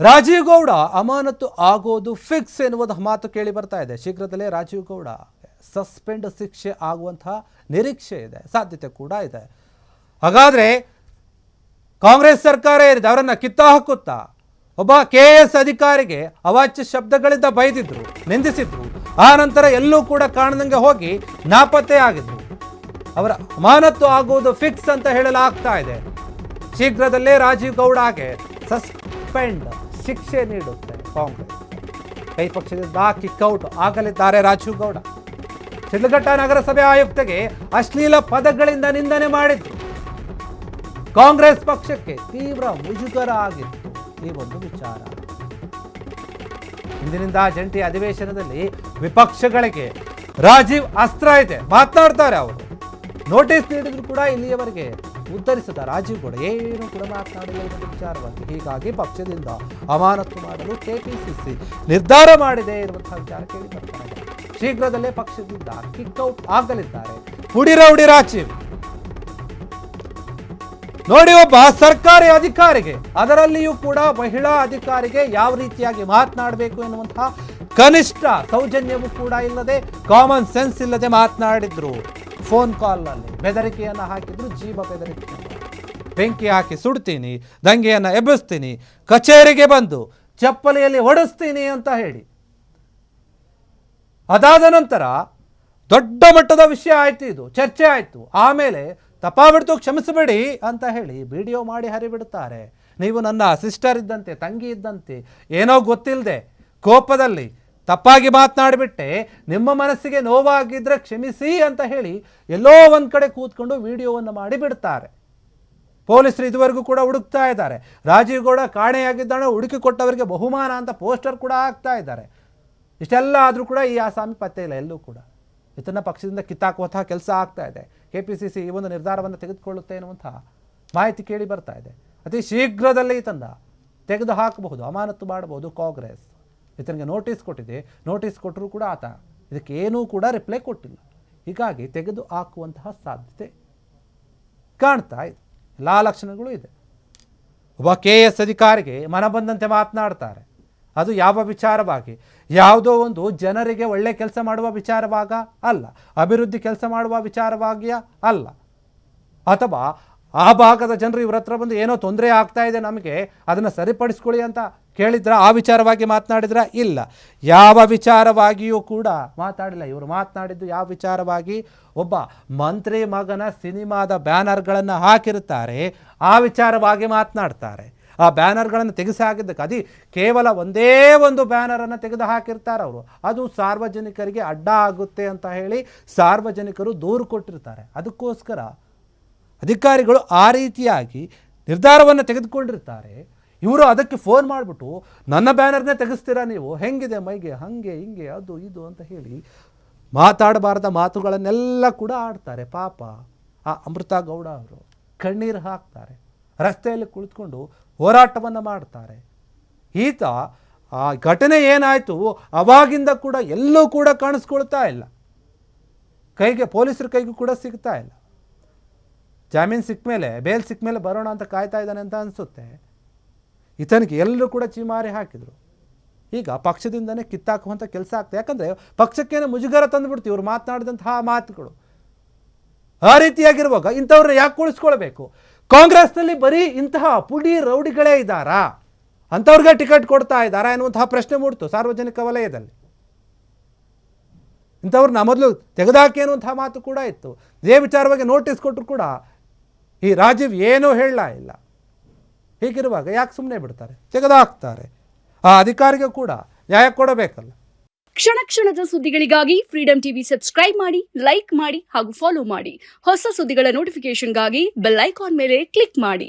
ರಾಜೀವ್ ಗೌಡ ಅಮಾನತು ಆಗೋದು ಫಿಕ್ಸ್ ಎನ್ನುವುದು ಮಾತು ಕೇಳಿ ಬರ್ತಾ ಇದೆ. ಶೀಘ್ರದಲ್ಲೇ ರಾಜೀವ್ ಗೌಡ ಸಸ್ಪೆಂಡ್ ಶಿಕ್ಷೆ ಆಗುವಂತಹ ನಿರೀಕ್ಷೆ ಇದೆ, ಸಾಧ್ಯತೆ ಕೂಡ ಇದೆ. ಹಾಗಾದ್ರೆ ಕಾಂಗ್ರೆಸ್ ಸರ್ಕಾರ ಏನಿದೆ ಅವರನ್ನ ಕಿತ್ತ ಹಾಕುತ್ತಾ? ಒಬ್ಬ KS ಅಧಿಕಾರಿಗೆ ಅವಾಚ್ಯ ಶಬ್ದಗಳಿಂದ ಬೈದಿದ್ರು, ನಿಂದಿಸಿದ್ರು. ಆ ನಂತರ ಎಲ್ಲೂ ಕೂಡ ಕಾಣದಂಗೆ ಹೋಗಿ ನಾಪತ್ತೆ ಆಗಿದ್ರು. ಅವರ ಅಮಾನತು ಆಗುವುದು ಫಿಕ್ಸ್ ಅಂತ ಹೇಳಲಾಗ್ತಾ ಇದೆ. ಶೀಘ್ರದಲ್ಲೇ ರಾಜೀವ್ ಗೌಡಗೆ ಸಸ್ಪೆಂಡ್ ಶಿಕ್ಷೆ ನೀಡುತ್ತೆ ಕಾಂಗ್ರೆಸ್. ಕೈ ಪಕ್ಷದಿಂದ ಕಿಕ್ಔಟ್ ಆಗಲಿದ್ದಾರೆ ರಾಜೀವ್ ಗೌಡ. ಶಿಡ್ಲಘಟ್ಟ ನಗರಸಭೆ ಆಯುಕ್ತಗೆ ಅಶ್ಲೀಲ ಪದಗಳಿಂದ ನಿಂದನೆ ಮಾಡಿದ್ರು. ಕಾಂಗ್ರೆಸ್ ಪಕ್ಷಕ್ಕೆ ತೀವ್ರ ಮುಜುಗರ ಆಗಿತ್ತು ಈ ಒಂದು ವಿಚಾರ. ಇಂದಿನಿಂದ ಜಂಟಿ ಅಧಿವೇಶನದಲ್ಲಿ ವಿಪಕ್ಷಗಳಿಗೆ ರಾಜೀವ್ ಅಸ್ತ್ರ ಇದೆ, ಮಾತನಾಡ್ತಾರೆ. ಅವರು ನೋಟಿಸ್ ನೀಡಿದ್ರು ಕೂಡ ಇಲ್ಲಿಯವರೆಗೆ ಉತ್ತರಿಸಿದ ರಾಜೀವ್ ಗೌಡ ಏನು ಕೂಡ ಮಾತನಾಡಿಲ್ಲ ಈ ವಿಚಾರವಾಗಿ. ಹೀಗಾಗಿ ಪಕ್ಷದಿಂದ ಅಮಾನತು ಮಾಡಲು KPCC ನಿರ್ಧಾರ ಮಾಡಿದೆ ಇರುವಂತಹ ವಿಚಾರ ಕೇಳಿ ಬರ್ತಾ ಇದೆ. ಶೀಘ್ರದಲ್ಲೇ ಪಕ್ಷದಿಂದ ಕಿಕ್ಔಟ್ ಆಗಲಿದ್ದಾರೆ ಪುಡಿ ರೌಡಿ ರಾಜೀವ್. ನೋಡಿ, ಒಬ್ಬ ಸರ್ಕಾರಿ ಅಧಿಕಾರಿಗೆ, ಅದರಲ್ಲಿಯೂ ಕೂಡ ಮಹಿಳಾ ಅಧಿಕಾರಿಗೆ ಯಾವ ರೀತಿಯಾಗಿ ಮಾತನಾಡಬೇಕು ಎನ್ನುವಂತಹ ಕನಿಷ್ಠ ಸೌಜನ್ಯವೂ ಕೂಡ ಇಲ್ಲದೆ, ಕಾಮನ್ ಸೆನ್ಸ್ ಇಲ್ಲದೆ ಮಾತನಾಡಿದ್ರು. ಫೋನ್ ಕಾಲ್ನಲ್ಲಿ ಬೆದರಿಕೆಯನ್ನು ಹಾಕಿದ್ರು, ಜೀವ ಬೆದರಿಕೆ, ಬೆಂಕಿ ಹಾಕಿ ಸುಡ್ತೀನಿ, ದಂಗೆಯನ್ನು ಎಬ್ಬಿಸ್ತೀನಿ, ಕಚೇರಿಗೆ ಬಂದು ಚಪ್ಪಲಿಯಲ್ಲಿ ಹೊಡೆಸ್ತೀನಿ ಅಂತ ಹೇಳಿ. ಅದಾದ ನಂತರ ದೊಡ್ಡ ಮಟ್ಟದ ವಿಷಯ ಆಯ್ತು, ಇದು ಚರ್ಚೆ ಆಯ್ತು. ಆಮೇಲೆ ತಪ್ಪಾಗ್ಬಿಡ್ತು, ಕ್ಷಮಿಸಬೇಡಿ ಅಂತ ಹೇಳಿ ವಿಡಿಯೋ ಮಾಡಿ ಹರಿಬಿಡ್ತಾರೆ. ನೀವು ನನ್ನ ಸಿಸ್ಟರ್ ಇದ್ದಂತೆ, ತಂಗಿ ಇದ್ದಂತೆ, ಏನೋ ಗೊತ್ತಿಲ್ಲದೆ ಕೋಪದಲ್ಲಿ ತಪ್ಪಾಗಿ ಮಾತನಾಡಿಬಿಟ್ಟೆ, ನಿಮ್ಮ ಮನಸ್ಸಿಗೆ ನೋವಾಗಿದ್ರೆ ಕ್ಷಮಿಸಿ ಅಂತ ಹೇಳಿ ಎಲ್ಲೋ ಒಂದು ಕಡೆ ಕೂತ್ಕೊಂಡು ವಿಡಿಯೋವನ್ನು ಮಾಡಿ ಬಿಡ್ತಾರೆ. ಪೊಲೀಸರು ಇದುವರೆಗೂ ಕೂಡ ಹುಡುಕ್ತಾ ಇದ್ದಾರೆ. ರಾಜೀವ್ ಗೌಡ ಕಾಣೆಯಾಗಿದ್ದಾನೆ, ಹುಡುಕಿ ಕೊಟ್ಟವರಿಗೆ ಬಹುಮಾನ ಅಂತ ಪೋಸ್ಟರ್ ಕೂಡ ಹಾಕ್ತಾ ಇದ್ದಾರೆ. ಇಷ್ಟೆಲ್ಲ ಆದರೂ ಕೂಡ ಈ ಆಸಾಮಿ ಪತ್ತೆ ಇಲ್ಲ ಎಲ್ಲೂ ಕೂಡ. ಇದನ್ನು ಪಕ್ಷದಿಂದ ಕಿತ್ತಾಕುವಂತಹ ಕೆಲಸ ಆಗ್ತಾ ಇದೆ. KPCC ಈ ಒಂದು ನಿರ್ಧಾರವನ್ನು ತೆಗೆದುಕೊಳ್ಳುತ್ತೆ ಎನ್ನುವಂತಹ ಮಾಹಿತಿ ಕೇಳಿ ಬರ್ತಾ ಇದೆ. ಅತಿ ಶೀಘ್ರದಲ್ಲೇ ಈತನ ತೆಗೆದು ಹಾಕಬಹುದು, ಅಮಾನತು ಮಾಡಬಹುದು ಕಾಂಗ್ರೆಸ್. ಈತನಿಗೆ ನೋಟಿಸ್ ಕೊಟ್ಟಿದೆ. ನೋಟಿಸ್ ಕೊಟ್ಟರೂ ಕೂಡ ಆತ ಇದಕ್ಕೆ ಏನೂ ಕೂಡ ರಿಪ್ಲೈ ಕೊಟ್ಟಿಲ್ಲ. ಹೀಗಾಗಿ ತೆಗೆದು ಹಾಕುವಂತಹ ಸಾಧ್ಯತೆ ಕಾಣ್ತಾ ಇದೆ. ಎಲ್ಲ ಲಕ್ಷಣಗಳು ಇದೆ. ಒಬ್ಬ KS ಅಧಿಕಾರಿಗೆ ಮನ ಬಂದಂತೆ ಮಾತನಾಡ್ತಾರೆ. ಅದು ಯಾವ ವಿಚಾರವಾಗಿ? ಯಾವುದೋ ಒಂದು ಜನರಿಗೆ ಒಳ್ಳೆ ಕೆಲಸ ಮಾಡುವ ವಿಚಾರವಾಗ ಅಲ್ಲ, ಅಭಿವೃದ್ಧಿ ಕೆಲಸ ಮಾಡುವ ವಿಚಾರವಾಗಿಯೇ ಅಲ್ಲ, ಅಥವಾ ಆ ಭಾಗದ ಜನರು ಇವ್ರ ಹತ್ರ ಬಂದು ಏನೋ ತೊಂದರೆ ಆಗ್ತಾ ಇದೆ ನಮಗೆ, ಅದನ್ನು ಸರಿಪಡಿಸ್ಕೊಳ್ಳಿ ಅಂತ ಕೇಳಿದ್ರ, ಆ ವಿಚಾರವಾಗಿ ಮಾತನಾಡಿದ್ರ? ಇಲ್ಲ, ಯಾವ ವಿಚಾರವಾಗಿಯೂ ಕೂಡ ಮಾತಾಡಿಲ್ಲ. ಇವರು ಮಾತನಾಡಿದ್ದು ಯಾವ ವಿಚಾರವಾಗಿ? ಒಬ್ಬ ಮಂತ್ರಿ ಮಗನ ಸಿನಿಮಾದ ಬ್ಯಾನರ್ಗಳನ್ನು ಹಾಕಿರುತ್ತಾರೆ, ಆ ವಿಚಾರವಾಗಿ ಮಾತನಾಡ್ತಾರೆ. ಆ ಬ್ಯಾನರ್ಗಳನ್ನು ತೆಗೆಸಿ ಹಾಕಿದ್ದಕ್ಕೆ ಅದು ಕೇವಲ ಒಂದೇ ಒಂದು ಬ್ಯಾನರನ್ನು ತೆಗೆದು ಹಾಕಿರ್ತಾರೆ ಅವರು. ಅದು ಸಾರ್ವಜನಿಕರಿಗೆ ಅಡ್ಡ ಆಗುತ್ತೆ ಅಂತ ಹೇಳಿ ಸಾರ್ವಜನಿಕರು ದೂರು ಕೊಟ್ಟಿರ್ತಾರೆ. ಅದಕ್ಕೋಸ್ಕರ ಅಧಿಕಾರಿಗಳು ಆ ರೀತಿಯಾಗಿ ನಿರ್ಧಾರವನ್ನು ತೆಗೆದುಕೊಂಡಿರ್ತಾರೆ. ಇವರು ಅದಕ್ಕೆ ಫೋನ್ ಮಾಡಿಬಿಟ್ಟು ನನ್ನ ಬ್ಯಾನರ್ನೇ ತೆಗೆಸ್ತೀರಾ ನೀವು, ಹೆಂಗಿದೆ ಮೈಗೆ, ಹಾಗೆ ಹಿಂಗೆ ಅದು ಇದು ಅಂತ ಹೇಳಿ ಮಾತಾಡಬಾರ್ದ ಮಾತುಗಳನ್ನೆಲ್ಲ ಕೂಡ ಆಡ್ತಾರೆ. ಪಾಪ ಆ ಅಮೃತಾ ಗೌಡ ಅವರು ಕಣ್ಣೀರು ಹಾಕ್ತಾರೆ, ರಸ್ತೆಯಲ್ಲಿ ಕುಳಿತುಕೊಂಡು ಹೋರಾಟವನ್ನು ಮಾಡ್ತಾರೆ. ಈತ ಆ ಘಟನೆ ಏನಾಯಿತು ಅವಾಗಿಂದ ಕೂಡ ಎಲ್ಲೂ ಕೂಡ ಕಾಣಿಸ್ಕೊಳ್ತಾ ಇಲ್ಲ, ಕೈಗೆ ಪೊಲೀಸರ ಕೈಗೂ ಕೂಡ ಸಿಗ್ತಾ ಇಲ್ಲ. ಜಾಮೀನು ಸಿಕ್ಕ ಮೇಲೆ, ಬೇಲ್ ಸಿಕ್ಕ ಮೇಲೆ ಬರೋಣ ಅಂತ ಕಾಯ್ತಾ ಇದ್ದಾನೆ ಅಂತ ಅನಿಸುತ್ತೆ. ಈತನಿಗೆ ಎಲ್ಲರೂ ಕೂಡ ಚೀಮಾರಿ ಹಾಕಿದರು. ಈಗ ಪಕ್ಷದಿಂದನೇ ಕಿತ್ತಾಕುವಂಥ ಕೆಲಸ ಆಗ್ತದೆ. ಯಾಕಂದರೆ ಪಕ್ಷಕ್ಕೇನೆ ಮುಜುಗರ ತಂದುಬಿಡ್ತೀವಿ ಇವರು ಮಾತನಾಡಿದಂತಹ ಮಾತುಗಳು. ಆ ರೀತಿಯಾಗಿರುವಾಗ ಇಂಥವ್ರನ್ನ ಯಾಕೆ ಉಳಿಸ್ಕೊಳ್ಬೇಕು? ಕಾಂಗ್ರೆಸ್ನಲ್ಲಿ ಬರೀ ಇಂತಹ ಪುಡಿ ರೌಡಿಗಳೇ ಇದ್ದಾರಾ? ಅಂಥವ್ರಿಗೆ ಟಿಕೆಟ್ ಕೊಡ್ತಾ ಇದ್ದಾರಾ ಎನ್ನುವಂತಹ ಪ್ರಶ್ನೆ ಮೂಡ್ತು ಸಾರ್ವಜನಿಕ ವಲಯದಲ್ಲಿ. ಇಂಥವ್ರನ್ನ ಮೊದಲು ತೆಗೆದಾಕಿ ಅನ್ನುವಂತಹ ಮಾತು ಕೂಡ ಇತ್ತು. ಇದೇ ವಿಚಾರವಾಗಿ ನೋಟಿಸ್ ಕೊಟ್ಟರು ಕೂಡ ಈ ರಾಜೀವ್ ಏನೂ ಹೇಳಲೇ ಇಲ್ಲ. ಹೀಗಿರುವಾಗ ಯಾಕೆ ಸುಮ್ಮನೆ ಬಿಡ್ತಾರೆ? ತೆಗೆದುಹಾಕ್ತಾರೆ. ಆ ಅಧಿಕಾರಿಗೆ ಕೂಡ ನ್ಯಾಯ ಕೊಡಬೇಕಲ್ಲ. ಕ್ಷಣ ಕ್ಷಣದ ಸುದ್ದಿಗಳಿಗಾಗಿ ಫ್ರೀಡಂ ಟಿವಿ ಸಬ್ಸ್ಕ್ರೈಬ್ ಮಾಡಿ, ಲೈಕ್ ಮಾಡಿ ಹಾಗೂ ಫಾಲೋ ಮಾಡಿ. ಹೊಸ ಸುದ್ದಿಗಳ ನೋಟಿಫಿಕೇಶನ್ಗಾಗಿ ಬೆಲ್ ಐಕಾನ್ ಮೇಲೆ ಕ್ಲಿಕ್ ಮಾಡಿ.